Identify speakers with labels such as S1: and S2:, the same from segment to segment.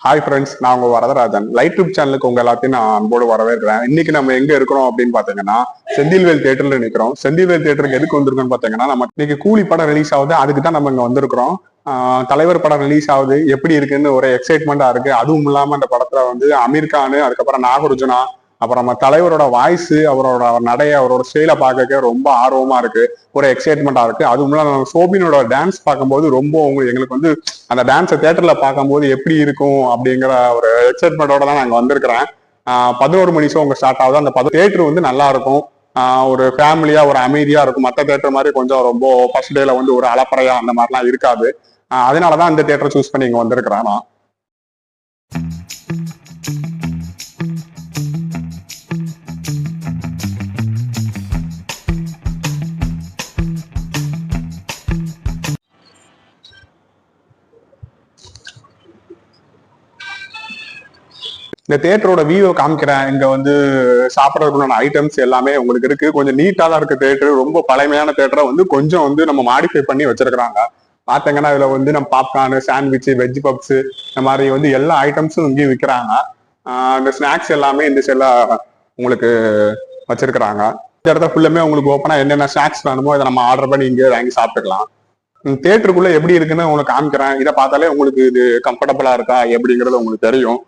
S1: Hi friends, நான் உங்க Varadarajan. Light trip சேனலுக்கு உங்க எல்லாத்தையும் நான் அன்போடு வரவேற்கிறேன். இன்னைக்கு நம்ம எங்க இருக்கிறோம் அப்படின்னு பாத்தீங்கன்னா, செந்தில்வேல் தியேட்டர்ல நிக்கிறோம். செந்தில்வேல் தியேட்டருக்கு எதுக்கு வந்திருக்கோம்னு பாத்தீங்கன்னா, நம்ம இன்னைக்கு கூலி படம் ரிலீஸ் ஆகுது, அதுக்கு தான் நம்ம இங்க வந்திருக்கிறோம். தலைவர் படம் ரிலீஸ் ஆகுது, எப்படி இருக்குன்னு ஒரு எக்ஸைட்மெண்டா இருக்கு. அதுவும் இல்லாம அந்த படத்துல வந்து அமீர் கான், அதுக்கப்புறம் நாகார்ஜுனா, அப்புறம் நம்ம தலைவரோட வாய்ஸ், அவரோட நடைய, அவரோட ஸ்டைல பார்க்க ரொம்ப ஆர்வமா இருக்கு, ஒரு எக்ஸைட்மெண்டா இருக்கு. அதுவும் இல்லாம சோபினோட டான்ஸ் பார்க்கும்போது ரொம்ப எங்களுக்கு வந்து அந்த டான்ஸை தியேட்டர்ல பார்க்கும்போது எப்படி இருக்கும் அப்படிங்கிற ஒரு எக்ஸைட்மெண்டோட தான் நாங்க வந்திருக்கிறேன். 11 மணி ஷோ உங்க ஸ்டார்ட் ஆகுது. அந்த தியேட்டர் வந்து நல்லா இருக்கும். ஒரு ஃபேமிலியா, ஒரு அமைதியா இருக்கும். மற்ற தியேட்டர் மாதிரி கொஞ்சம் ரொம்ப ஃபர்ஸ்ட் டேல வந்து ஒரு அலப்பறையா அந்த மாதிரிலாம் இருக்காது. அதனாலதான் இந்த தியேட்டரை சூஸ் பண்ணி இங்க வந்திருக்கிறேன் நான். இந்த தியேட்டரோட வியூவை காமிக்கிறேன். இங்க வந்து சாப்பிட்றதுக்குள்ள ஐட்டம்ஸ் எல்லாமே உங்களுக்கு இருக்கு. கொஞ்சம் நீட்டா தான் இருக்கு தியேட்டர். ரொம்ப பழமையான தியேட்டரை வந்து கொஞ்சம் வந்து நம்ம மாடிஃபை பண்ணி வச்சிருக்கிறாங்க. பாத்தீங்கன்னா இதுல வந்து நம்ம பாப்கார்னு, சாண்ட்விச், வெஜ் பப்ஸ், இந்த மாதிரி வந்து எல்லா ஐட்டம்ஸும் இங்கேயும் விற்கிறாங்க. இந்த ஸ்நாக்ஸ் எல்லாமே இந்த செல்ல உங்களுக்கு வச்சிருக்கிறாங்க. இந்த இடத்த ஃபுல்லுமே உங்களுக்கு ஓப்பனா என்னென்ன ஸ்நாக்ஸ் வேணுமோ இதை நம்ம ஆர்டர் பண்ணி இங்கே வாங்கி சாப்பிட்டுக்கலாம். தியேட்டருக்குள்ள எப்படி இருக்குன்னு உங்களுக்கு காமிக்கிறேன். இதை பார்த்தாலே உங்களுக்கு இது கம்ஃபர்டபுளா இருக்கா எப்படிங்கிறது உங்களுக்கு தெரியும்.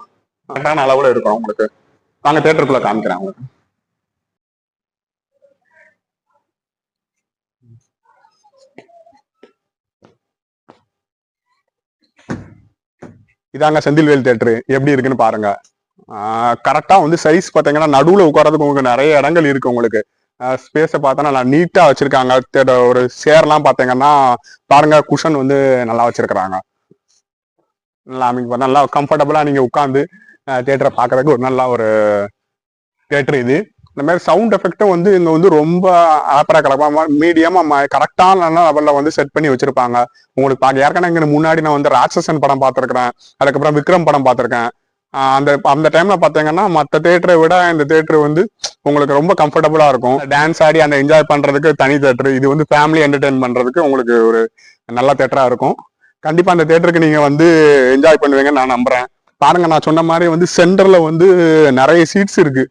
S1: கரெக்டான அளவுல இருக்கும் உங்களுக்கு. நாங்க தியேட்டருக்குள்ள காமிக்கிறேன் உங்களுக்கு. இதாங்க செந்தில்வேல் தியேட்டரு எப்படி இருக்குன்னு பாருங்க. கரெக்டா வந்து சைஸ் பாத்தீங்கன்னா நடுவுல உட்காரதுக்கு உங்களுக்கு நிறைய இடங்கள் இருக்கு. உங்களுக்கு ஸ்பேஸை பார்த்தோன்னா நல்லா நீட்டா வச்சிருக்காங்க. ஒரு சேர்லாம் பாத்தீங்கன்னா பாருங்க, குஷன் வந்து நல்லா வச்சிருக்கிறாங்க. நல்லா கம்ஃபர்டபுளா நீங்க உட்காந்து தியேட்டரை பார்க்கறதுக்கு ஒரு நல்ல ஒரு தியேட்டர் இது. இந்த மாதிரி சவுண்ட் எஃபெக்டும் வந்து இங்க வந்து ரொம்ப ஆப்பரா கலப்பாம மீடியமா கரெக்டான லெவல்ல வந்து செட் பண்ணி வச்சிருப்பாங்க. உங்களுக்கு ஏற்கனவே இங்க முன்னாடி நான் வந்து ராட்சசன் படம் பார்த்திருக்கிறேன், அதுக்கப்புறம் விக்ரம் படம் பார்த்திருக்கேன். அந்த டைம்ல பாத்தீங்கன்னா மற்ற தியேட்டரை விட இந்த தியேட்டர் வந்து உங்களுக்கு ரொம்ப கம்ஃபர்டபுளா இருக்கும். டான்ஸ் ஆடி அந்த என்ஜாய் பண்றதுக்கு தனி தியேட்டர் இது. வந்து ஃபேமிலி என்டர்டைன் பண்றதுக்கு உங்களுக்கு ஒரு நல்ல தியேட்டரா இருக்கும். கண்டிப்பா அந்த தியேட்டருக்கு நீங்க வந்து என்ஜாய் பண்ணுவீங்கன்னு நான் நம்புறேன். பாருங்க, நான் சொன்ன மாதிரி வந்து சென்டர்ல வந்து நிறைய சீட்ஸ் இருக்கு.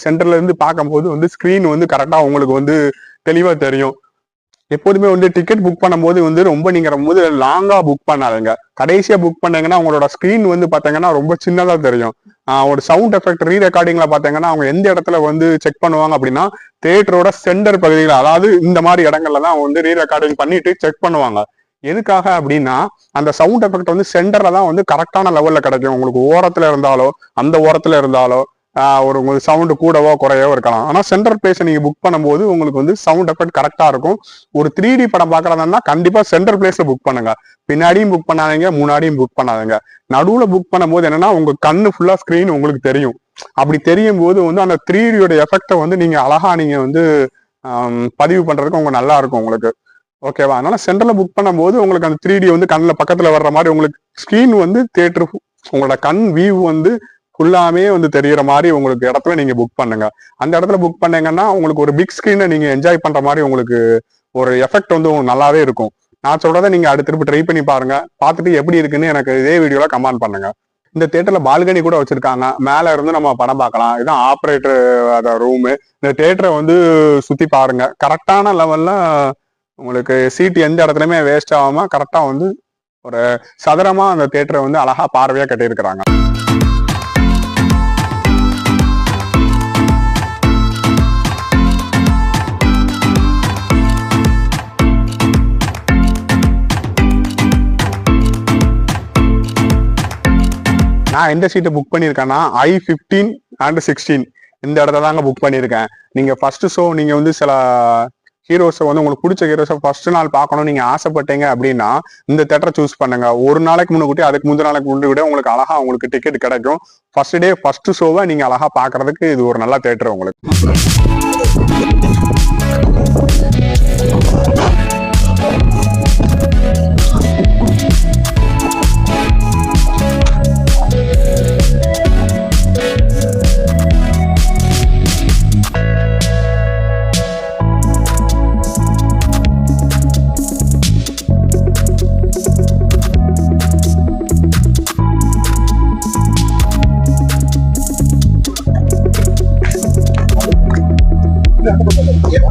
S1: சென்டர்ல இருந்து பார்க்கும்போது வந்து ஸ்கிரீன் வந்து கரெக்டா உங்களுக்கு வந்து தெளிவா தெரியும். எப்போதுமே வந்து டிக்கெட் புக் பண்ணும்போது வந்து ரொம்ப நீங்க ரொம்ப லாங்கா புக் பண்ணாதுங்க. கடைசியா புக் பண்ணீங்கன்னா உங்களோட ஸ்கிரீன் வந்து பாத்தீங்கன்னா ரொம்ப சின்னதா தெரியும். ஒரு சவுண்ட் எஃபெக்ட் ரீ ரெக்கார்டிங்ல பாத்தீங்கன்னா அவங்க எந்த இடத்துல வந்து செக் பண்ணுவாங்க அப்படின்னா தியேட்டரோட சென்டர் பகுதிகள், அதாவது இந்த மாதிரி இடங்கள்ல தான் வந்து ரீ ரெக்கார்டிங் பண்ணிட்டு செக் பண்ணுவாங்க. எதுக்காக அப்படின்னா அந்த சவுண்ட் எஃபெக்ட் வந்து சென்டர்ல தான் வந்து கரெக்டான லெவல்ல கிடைக்கும். உங்களுக்கு ஓரத்துல இருந்தாலோ அந்த ஓரத்துல இருந்தாலோ ஒரு சவுண்டு கூடவோ குறையவோ இருக்கலாம். ஆனா சென்டர் பிளேஸ் நீங்க புக் பண்ணும்போது உங்களுக்கு வந்து சவுண்ட் எஃபெக்ட் கரெக்டா இருக்கும். ஒரு 3D படம் பாக்குறதுனா கண்டிப்பா சென்டர் பிளேஸ்ல புக் பண்ணுங்க. பின்னாடியும் புக் பண்ணாதீங்க, முன்னாடியும் புக் பண்ணாதீங்க. நடுவுல புக் பண்ணும்போது என்னன்னா உங்க கண்ணு ஃபுல்லா ஸ்கிரீன் உங்களுக்கு தெரியும். அப்படி தெரியும் போது வந்து அந்த 3Dயோட எஃபெக்டை வந்து நீங்க அழகா நீங்க வந்து பதிவு பண்றதுக்கு உங்க நல்லா இருக்கும் உங்களுக்கு. ஓகேவா? அதனால சென்டர்ல புக் பண்ணும்போது உங்களுக்கு அந்த 3D வந்து கண்ணுல பக்கத்துல வர்ற மாதிரி உங்களுக்கு ஸ்கிரீன் வந்து தியேட்டர் உங்களோட கண் வியூ வந்து ஃபுல்லாமே வந்து தெரியற மாதிரி உங்களுக்கு இடத்துல நீங்க புக் பண்ணுங்க. அந்த இடத்துல புக் பண்ணீங்கன்னா உங்களுக்கு ஒரு பிக் ஸ்கிரீனை நீங்க என்ஜாய் பண்ற மாதிரி உங்களுக்கு ஒரு எஃபெக்ட் வந்து உங்களுக்கு நல்லாவே இருக்கும். நான் சொல்றதை நீங்க அடுத்த திருப்பி ட்ரை பண்ணி பாருங்க. பார்த்துட்டு எப்படி இருக்குன்னு எனக்கு இதே வீடியோல கமெண்ட் பண்ணுங்க. இந்த தியேட்டர்ல பால்கனி கூட வச்சிருக்காங்க. மேல இருந்து நம்ம படம் பார்க்கலாம். இதுதான் ஆப்ரேட்டர் ரூமு. இந்த தியேட்டரை வந்து சுத்தி பாருங்க. கரெக்டான லெவல்ல உங்களுக்கு சீட் எந்த இடத்துலயுமே வேஸ்ட் ஆகாம கரெக்டா வந்து ஒரு சதுரமா அந்த தியேட்டரை வந்து அழகா பார்வையா கட்டியிருக்கிறாங்க. நான் எந்த சீட்டை புக் பண்ணியிருக்கேன்னா I-15 and 16 இந்த இடத்த தாங்க புக் பண்ணியிருக்கேன். நீங்க ஃபர்ஸ்ட் ஷோ நீங்க வந்து சில ஹீரோஸை வந்து உங்களுக்கு பிடிச்ச ஹீரோஸை ஃபர்ஸ்ட் நாள் பார்க்கணும் நீங்க ஆசைப்பட்டீங்க அப்படின்னா இந்த தியேட்டரை சூஸ் பண்ணுங்க. ஒரு நாளைக்கு முன்னாடி அதுக்கு முந்தின நாளைக்கு முன்னாடி விட உங்களுக்கு அழகா உங்களுக்கு டிக்கெட் கிடைக்கும். ஃபர்ஸ்ட் டே ஃபர்ஸ்ட் ஷோவை நீங்க அழகா பாக்குறதுக்கு இது ஒரு நல்ல தியேட்டர் உங்களுக்கு.
S2: Like